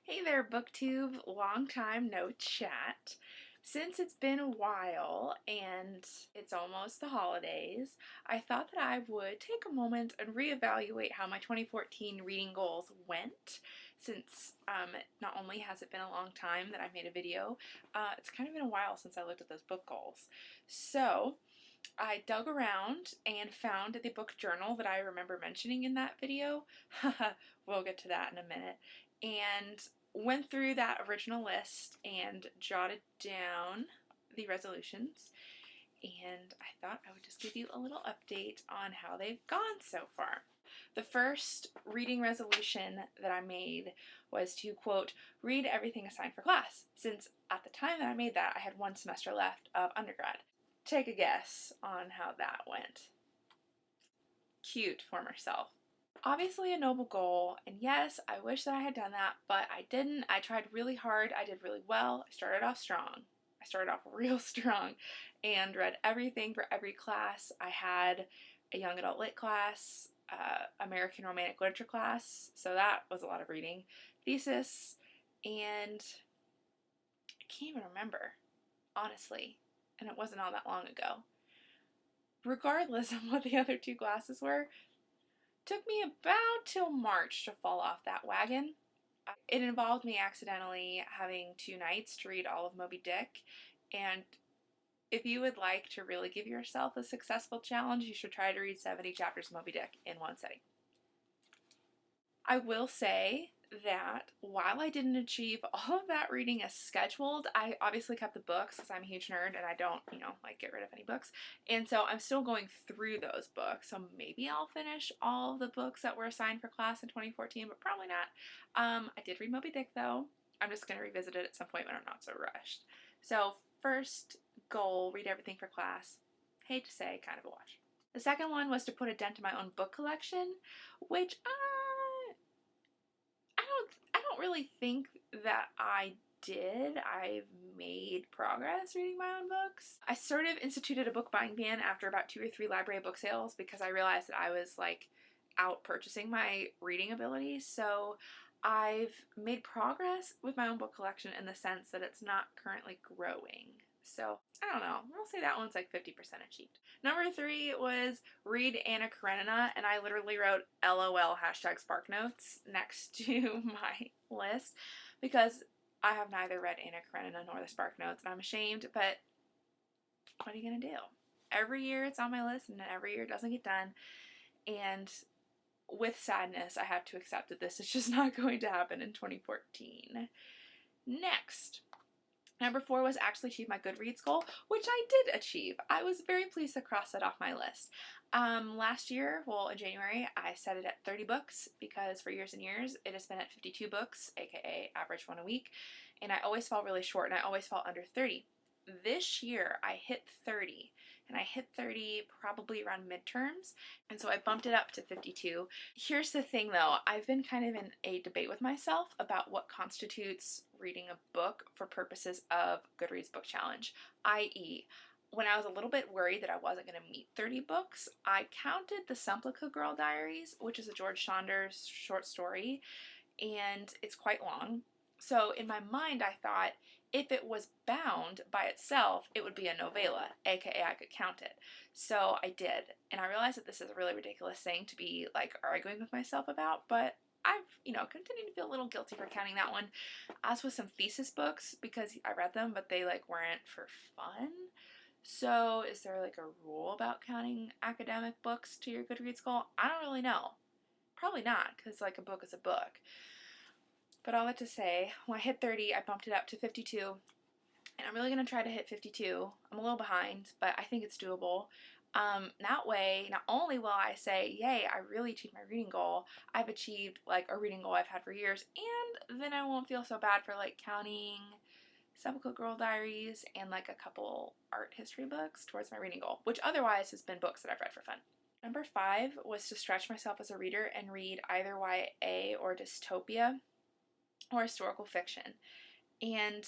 Hey there, booktube. Long time no chat. Since it's been a while and it's almost the holidays, I thought that I would take a moment and reevaluate how my 2014 reading goals went. Since not only has it been a long time that I made a video, it's kind of been a while since I looked at those book goals. So I dug around and found the book journal that I remember mentioning in that video. We'll get to that in a minute. And went through that original list and jotted down the resolutions. And I thought I would just give you a little update on how they've gone so far. The first reading resolution that I made was to, quote, read everything assigned for class, since at the time that I made that, I had one semester left of undergrad. Take a guess on how that went. Cute former self. Obviously a noble goal, and yes, I wish that I had done that, but I didn't. I tried really hard. I did really well. I started off strong. I started off real strong and read everything for every class. I had a young adult lit class, American Romantic Literature class, so that was a lot of reading, thesis, and I can't even remember, honestly, and it wasn't all that long ago. Regardless of what the other two classes were, took me about till March to fall off that wagon. It involved me accidentally having 2 nights to read all of Moby Dick, and if you would like to really give yourself a successful challenge, you should try to read 70 chapters of Moby Dick in one sitting. I will say that while I didn't achieve all of that reading as scheduled, I obviously kept the books because I'm a huge nerd and I don't, like get rid of any books. And so I'm still going through those books. So maybe I'll finish all of the books that were assigned for class in 2014, but probably not. I did read Moby Dick though. I'm just going to revisit it at some point when I'm not so rushed. So first goal, read everything for class. Hate to say, kind of a wash. The second one was to put a dent in my own book collection, which I don't really think that I did. I've made progress reading my own books. I sort of instituted a book buying ban after about 2 or 3 library book sales because I realized that I was like out purchasing my reading ability. So I've made progress with my own book collection in the sense that it's not currently growing. So I don't know, we'll say that one's like 50% achieved. Number 3 was read Anna Karenina, and I literally wrote LOL #SparkNotes next to my list because I have neither read Anna Karenina nor the SparkNotes, and I'm ashamed, but what are you gonna do? Every year it's on my list and every year it doesn't get done, and with sadness I have to accept that this is just not going to happen in 2014. Next. Number 4 was actually achieve my Goodreads goal, which I did achieve. I was very pleased to cross that off my list. Last year, well in January, I set it at 30 books because for years and years it has been at 52 books, aka average one a week, and I always fall really short and I always fall under 30. This year I hit 30, and I hit 30 probably around midterms, and so I bumped it up to 52. Here's the thing though, I've been kind of in a debate with myself about what constitutes reading a book for purposes of Goodreads Book Challenge, i.e., when I was a little bit worried that I wasn't going to meet 30 books, I counted the Semplica Girl Diaries, which is a George Saunders short story, and it's quite long. So in my mind I thought if it was bound by itself, it would be a novella, aka I could count it. So I did, and I realized that this is a really ridiculous thing to be like arguing with myself about, but I've, continued to feel a little guilty for counting that one. As with some thesis books, because I read them, but they like weren't for fun. So is there like a rule about counting academic books to your Goodreads goal? I don't really know. Probably not, because like a book is a book. But all that to say, when I hit 30, I bumped it up to 52, and I'm really going to try to hit 52. I'm a little behind, but I think it's doable. That way, not only will I say, yay, I really achieved my reading goal, I've achieved like a reading goal I've had for years, and then I won't feel so bad for like counting Semplica Girl Diaries and like a couple art history books towards my reading goal, which otherwise has been books that I've read for fun. Number 5 was to stretch myself as a reader and read either YA or dystopia or historical fiction. And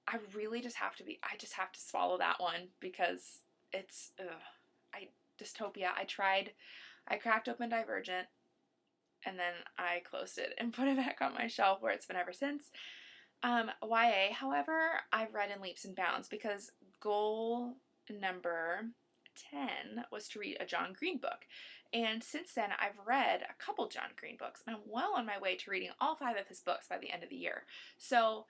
I really just have to swallow that one because it's, dystopia. I cracked open Divergent, and then I closed it and put it back on my shelf where it's been ever since. YA, however, I've read in leaps and bounds because goal number 10 was to read a John Green book. And since then, I've read a couple John Green books, and I'm well on my way to reading all 5 of his books by the end of the year. So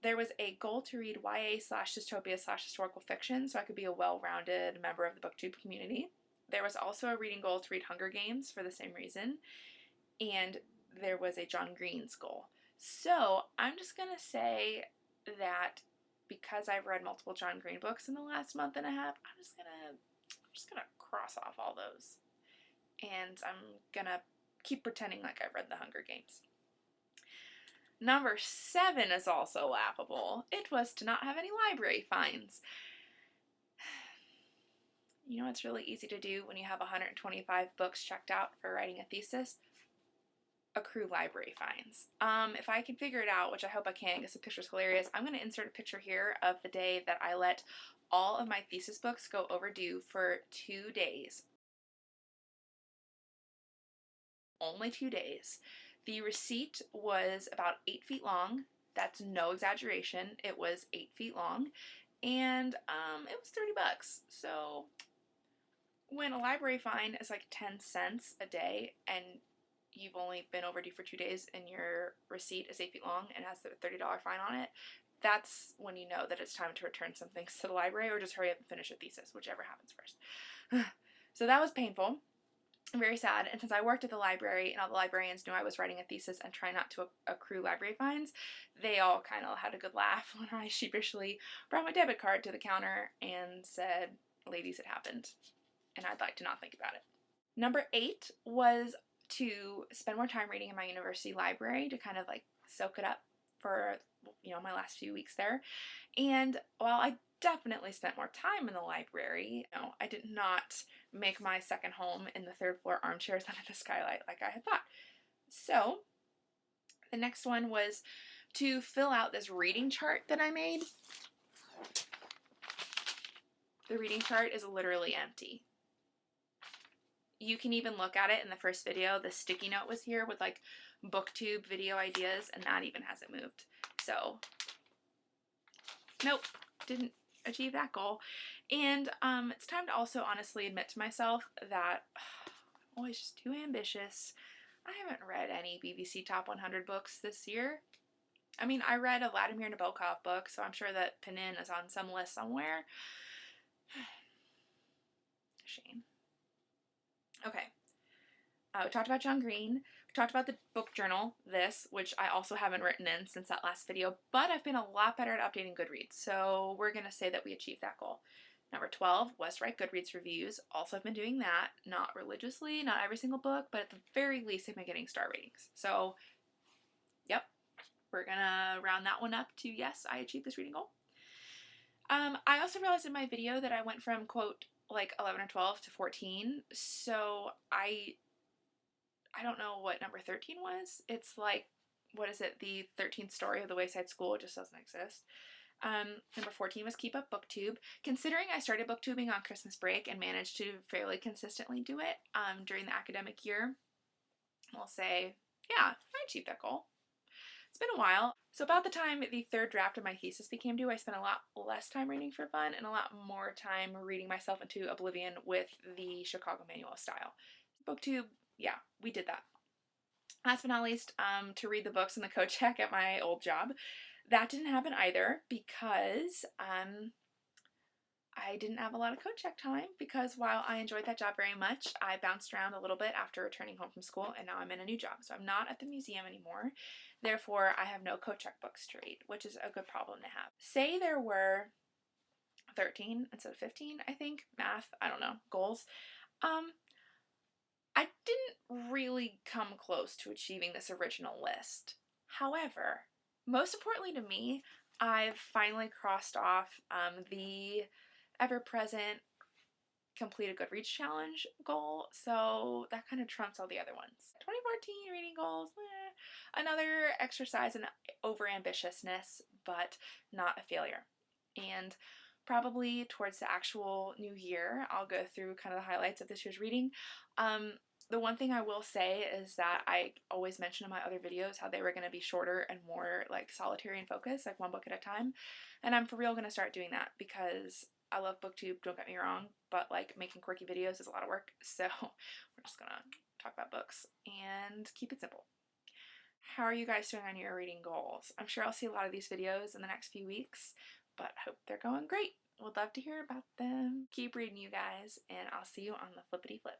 there was a goal to read YA/dystopia/historical fiction so I could be a well-rounded member of the booktube community. There was also a reading goal to read Hunger Games for the same reason. And there was a John Green's goal. So I'm just going to say that because I've read multiple John Green books in the last month and a half, I'm just gonna cross off all those. And I'm gonna keep pretending like I've read the Hunger Games. Number 7 is also laughable. It was to not have any library fines. You know, it's really easy to do when you have 125 books checked out for writing a thesis. Accrue library fines. If I can figure it out, which I hope I can because the picture's hilarious, I'm going to insert a picture here of the day that I let all of my thesis books go overdue for 2 days. Only 2 days. The receipt was about 8 feet long. That's no exaggeration. It was 8 feet long. And it was $30. So when a library fine is like 10 cents a day and you've only been overdue for 2 days and your receipt is 8 feet long and has the $30 fine on it, that's when you know that it's time to return some things to the library or just hurry up and finish a thesis, whichever happens first. So that was painful. Very sad. And since I worked at the library and all the librarians knew I was writing a thesis and trying not to accrue library fines, they all kind of had a good laugh when I sheepishly brought my debit card to the counter and said, ladies, it happened. And I'd like to not think about it. Number 8 was to spend more time reading in my university library to kind of like soak it up for, you know, my last few weeks there. And while I definitely spent more time in the library, you know, I did not make my second home in the 3rd floor armchairs under the skylight like I had thought. So the next one was to fill out this reading chart that I made. The reading chart is literally empty. You can even look at it in the first video. The sticky note was here with like booktube video ideas, and that even hasn't moved. So, nope, didn't achieve that goal. And it's time to also honestly admit to myself that I'm always just too ambitious. I haven't read any BBC Top 100 books this year. I mean, I read a Vladimir Nabokov book, so I'm sure that Penin is on some list somewhere. Shame. Okay, we talked about John Green, we talked about the book journal, which I also haven't written in since that last video, but I've been a lot better at updating Goodreads, so we're going to say that we achieved that goal. Number 12 was to write Goodreads reviews. Also, I've been doing that, not religiously, not every single book, but at the very least I've been getting star ratings. So, yep, we're going to round that one up to yes, I achieved this reading goal. I also realized in my video that I went from, quote, like 11 or 12 to 14, so I don't know what number 13 was. It's like, what is it, the 13th story of the Wayside School? It just doesn't exist. Number 14 was keep up booktube. Considering I started booktubing on Christmas break and managed to fairly consistently do it during the academic year, I'll say, yeah, I achieved that goal. It's been a while. So about the time the 3rd draft of my thesis became due, I spent a lot less time reading for fun and a lot more time reading myself into oblivion with the Chicago Manual of Style. Booktube, yeah, we did that. Last but not least, to read the books in the coat check at my old job. That didn't happen either because I didn't have a lot of coat check time because while I enjoyed that job very much, I bounced around a little bit after returning home from school, and now I'm in a new job. So I'm not at the museum anymore. Therefore, I have no coat check books to read, which is a good problem to have. Say there were 13 instead of 15, I think. Math, I don't know. Goals. I didn't really come close to achieving this original list. However, most importantly to me, I've finally crossed off the ever-present complete a Goodreads challenge goal, so that kind of trumps all the other ones. 2014 reading goals, another exercise in over-ambitiousness, but not a failure. And probably towards the actual new year, I'll go through kind of the highlights of this year's reading. The one thing I will say is that I always mention in my other videos how they were going to be shorter and more like solitary and focused, like one book at a time. And I'm for real going to start doing that because I love booktube, don't get me wrong, but like making quirky videos is a lot of work. So we're just going to talk about books and keep it simple. How are you guys doing on your reading goals? I'm sure I'll see a lot of these videos in the next few weeks, but I hope they're going great. Would love to hear about them. Keep reading, you guys, and I'll see you on the flippity flip.